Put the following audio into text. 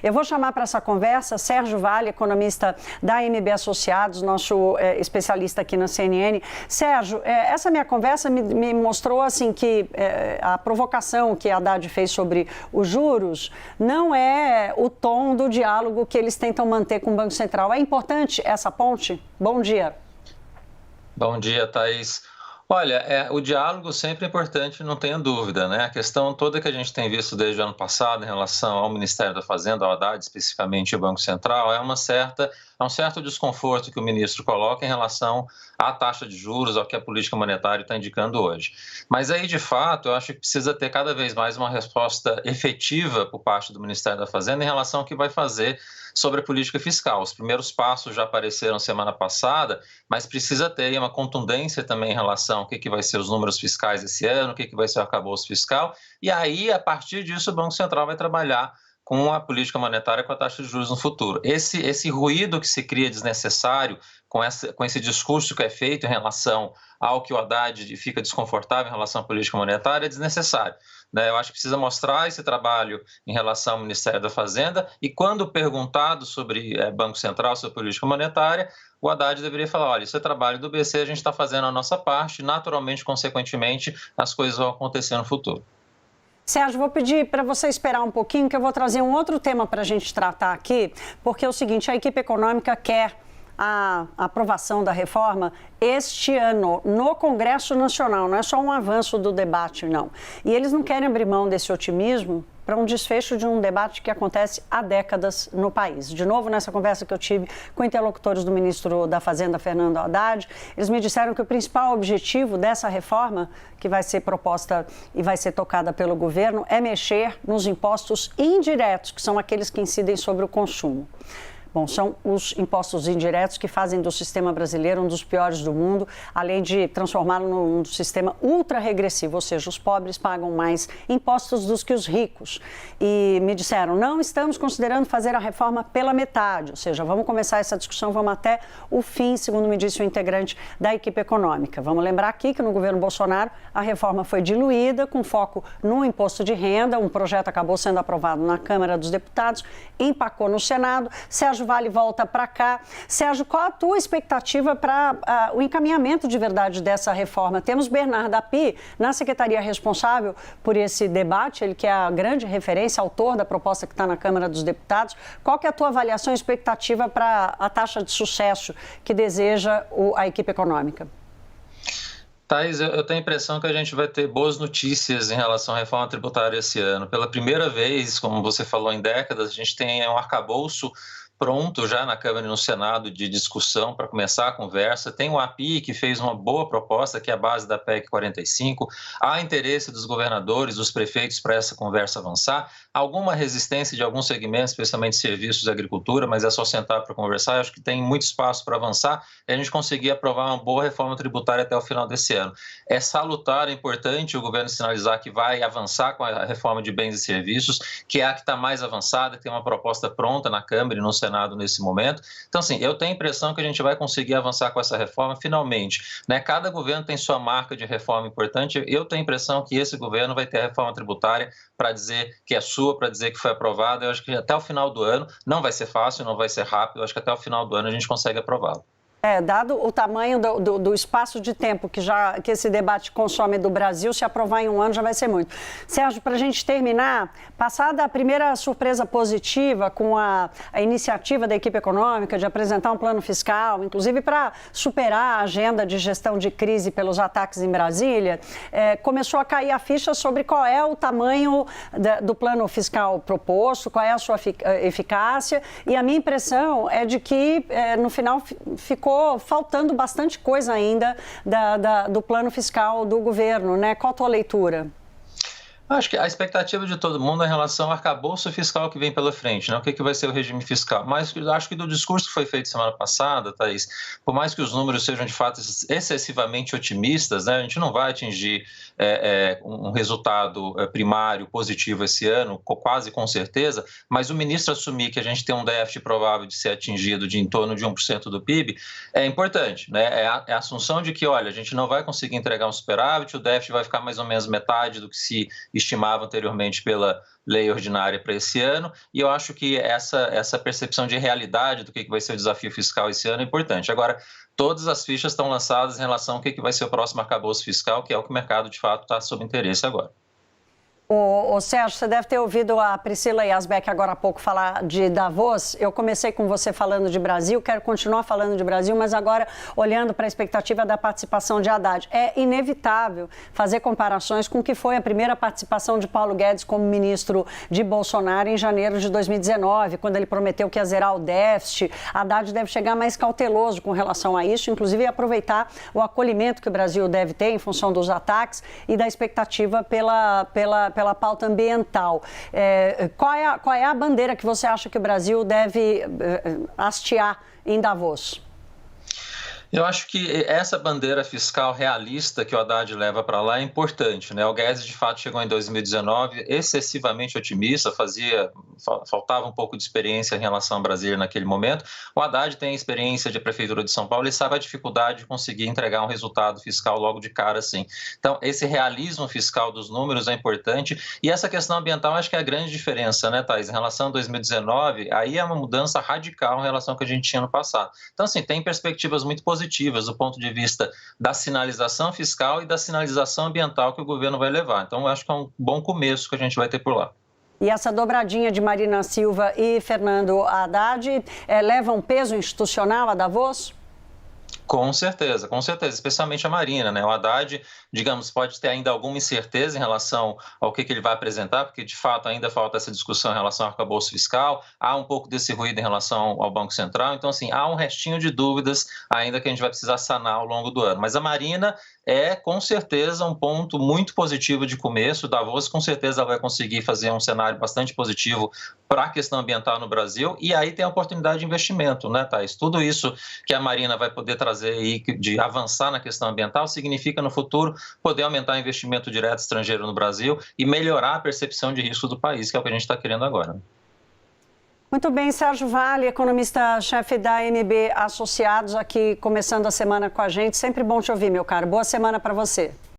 Eu vou chamar para essa conversa Sérgio Vale, economista da MB Associados, nosso especialista aqui na CNN. Sérgio, essa minha conversa me mostrou assim que a provocação que a Haddad fez sobre os juros não é o tom do diálogo que eles tentam manter com o Banco Central. É importante essa ponte? Bom dia. Bom dia, Thaís. Olha, o diálogo sempre é importante, não tenha dúvida, né? A questão toda que a gente tem visto desde o ano passado em relação ao Ministério da Fazenda, ao Haddad, especificamente o Banco Central, é um certo desconforto que o ministro coloca em relação à taxa de juros, ao que a política monetária está indicando hoje. Mas aí, de fato, eu acho que precisa ter cada vez mais uma resposta efetiva por parte do Ministério da Fazenda em relação ao que vai fazer sobre a política fiscal. Os primeiros passos já apareceram semana passada, mas precisa ter uma contundência também em relação ao que vai ser os números fiscais esse ano, o que vai ser o arcabouço fiscal, e aí, a partir disso, o Banco Central vai trabalhar com a política monetária, com a taxa de juros no futuro. Esse ruído que se cria desnecessário com esse discurso que é feito em relação ao que o Haddad fica desconfortável em relação à política monetária é desnecessário, né? Eu acho que precisa mostrar esse trabalho em relação ao Ministério da Fazenda e quando perguntado sobre Banco Central, sobre política monetária, o Haddad deveria falar, olha, isso é trabalho do BC, a gente está fazendo a nossa parte, naturalmente, consequentemente, as coisas vão acontecer no futuro. Sérgio, vou pedir para você esperar um pouquinho, que eu vou trazer um outro tema para a gente tratar aqui, porque é o seguinte, a equipe econômica quer a aprovação da reforma este ano no Congresso Nacional, não é só um avanço do debate, não. E eles não querem abrir mão desse otimismo para um desfecho de um debate que acontece há décadas no país. De novo, nessa conversa que eu tive com interlocutores do ministro da Fazenda, Fernando Haddad, eles me disseram que o principal objetivo dessa reforma, que vai ser proposta e vai ser tocada pelo governo, é mexer nos impostos indiretos, que são aqueles que incidem sobre o consumo. Bom, são os impostos indiretos que fazem do sistema brasileiro um dos piores do mundo, além de transformá-lo num sistema ultra-regressivo, ou seja, os pobres pagam mais impostos do que os ricos. E me disseram, não estamos considerando fazer a reforma pela metade, ou seja, vamos começar essa discussão, vamos até o fim, segundo me disse o integrante da equipe econômica. Vamos lembrar aqui que no governo Bolsonaro a reforma foi diluída com foco no imposto de renda, um projeto acabou sendo aprovado na Câmara dos Deputados, empacou no Senado. Sérgio Vale volta para cá. Sérgio, qual a tua expectativa para o encaminhamento de verdade dessa reforma? Temos Bernardo Api na secretaria responsável por esse debate, ele que é a grande referência, autor da proposta que está na Câmara dos Deputados. Qual que é a tua avaliação e expectativa para a taxa de sucesso que deseja a equipe econômica? Thaís, eu tenho a impressão que a gente vai ter boas notícias em relação à reforma tributária esse ano. Pela primeira vez, como você falou, em décadas, a gente tem um arcabouço pronto já na Câmara e no Senado de discussão para começar a conversa. Tem o API, que fez uma boa proposta, que é a base da PEC 45. Há interesse dos governadores, dos prefeitos para essa conversa avançar. Alguma resistência de alguns segmentos, especialmente serviços de agricultura, mas é só sentar para conversar. Eu acho que tem muito espaço para avançar e a gente conseguir aprovar uma boa reforma tributária até o final desse ano. É salutar, é importante o governo sinalizar que vai avançar com a reforma de bens e serviços, que é a que está mais avançada, que tem uma proposta pronta na Câmara e no Senado nesse momento. Então, assim, eu tenho a impressão que a gente vai conseguir avançar com essa reforma finalmente, né? Cada governo tem sua marca de reforma importante. Eu tenho a impressão que esse governo vai ter a reforma tributária para dizer que é sua, para dizer que foi aprovada. Eu acho que até o final do ano, não vai ser fácil, não vai ser rápido, eu acho que até o final do ano a gente consegue aprová-lo. Dado o tamanho do espaço de tempo que esse debate consome do Brasil, se aprovar em um ano já vai ser muito. Sérgio, para a gente terminar, passada a primeira surpresa positiva com a iniciativa da equipe econômica de apresentar um plano fiscal, inclusive para superar a agenda de gestão de crise pelos ataques em Brasília, começou a cair a ficha sobre qual é o tamanho do plano fiscal proposto, qual é a sua eficácia, e a minha impressão é de que, no final, ficou faltando bastante coisa ainda do plano fiscal do governo, né? Qual a tua leitura? Acho que a expectativa de todo mundo é em relação ao arcabouço fiscal que vem pela frente, né? O que vai ser o regime fiscal. Mas acho que do discurso que foi feito semana passada, Thaís, por mais que os números sejam de fato excessivamente otimistas, né? A gente não vai atingir um resultado primário positivo esse ano, quase com certeza, mas o ministro assumir que a gente tem um déficit provável de ser atingido de em torno de 1% do PIB é importante, né? É a assunção de que, olha, a gente não vai conseguir entregar um superávit, o déficit vai ficar mais ou menos metade do que se estimava anteriormente pela lei ordinária para esse ano, e eu acho que essa percepção de realidade do que vai ser o desafio fiscal esse ano é importante. Agora, todas as fichas estão lançadas em relação ao que vai ser o próximo arcabouço fiscal, que é o que o mercado, de fato, está sob interesse agora. Ô Sérgio, você deve ter ouvido a Priscila Yazbek agora há pouco falar de Davos. Eu comecei com você falando de Brasil, quero continuar falando de Brasil, mas agora olhando para a expectativa da participação de Haddad. É inevitável fazer comparações com o que foi a primeira participação de Paulo Guedes como ministro de Bolsonaro em janeiro de 2019, quando ele prometeu que ia zerar o déficit. Haddad deve chegar mais cauteloso com relação a isso, inclusive aproveitar o acolhimento que o Brasil deve ter em função dos ataques e da expectativa pela pauta ambiental. Qual é a bandeira que você acha que o Brasil deve hastear em Davos? Eu acho que essa bandeira fiscal realista que o Haddad leva para lá é importante, né? O Guedes, de fato, chegou em 2019 excessivamente otimista, faltava um pouco de experiência em relação ao Brasil naquele momento. O Haddad tem experiência de prefeitura de São Paulo e sabe a dificuldade de conseguir entregar um resultado fiscal logo de cara, assim. Então, esse realismo fiscal dos números é importante, e essa questão ambiental acho que é a grande diferença, né, Thaís? Em relação a 2019, aí é uma mudança radical em relação ao que a gente tinha no passado. Então, assim, tem perspectivas muito positivas do ponto de vista da sinalização fiscal e da sinalização ambiental que o governo vai levar. Então, eu acho que é um bom começo que a gente vai ter por lá. E essa dobradinha de Marina Silva e Fernando Haddad leva um peso institucional a Davos? Com certeza, especialmente a Marina, né? O Haddad, digamos, pode ter ainda alguma incerteza em relação ao que ele vai apresentar, porque de fato ainda falta essa discussão em relação ao arcabouço fiscal, há um pouco desse ruído em relação ao Banco Central, então assim, há um restinho de dúvidas ainda que a gente vai precisar sanar ao longo do ano. Mas a Marina é com certeza um ponto muito positivo de começo. Davos com certeza vai conseguir fazer um cenário bastante positivo para a questão ambiental no Brasil, e aí tem a oportunidade de investimento, né, Thaís? Tudo isso que a Marina vai poder trazer aí de avançar na questão ambiental significa no futuro poder aumentar o investimento direto estrangeiro no Brasil e melhorar a percepção de risco do país, que é o que a gente está querendo agora. Muito bem, Sérgio Vale, economista-chefe da MB Associados, aqui começando a semana com a gente. Sempre bom te ouvir, meu caro. Boa semana para você.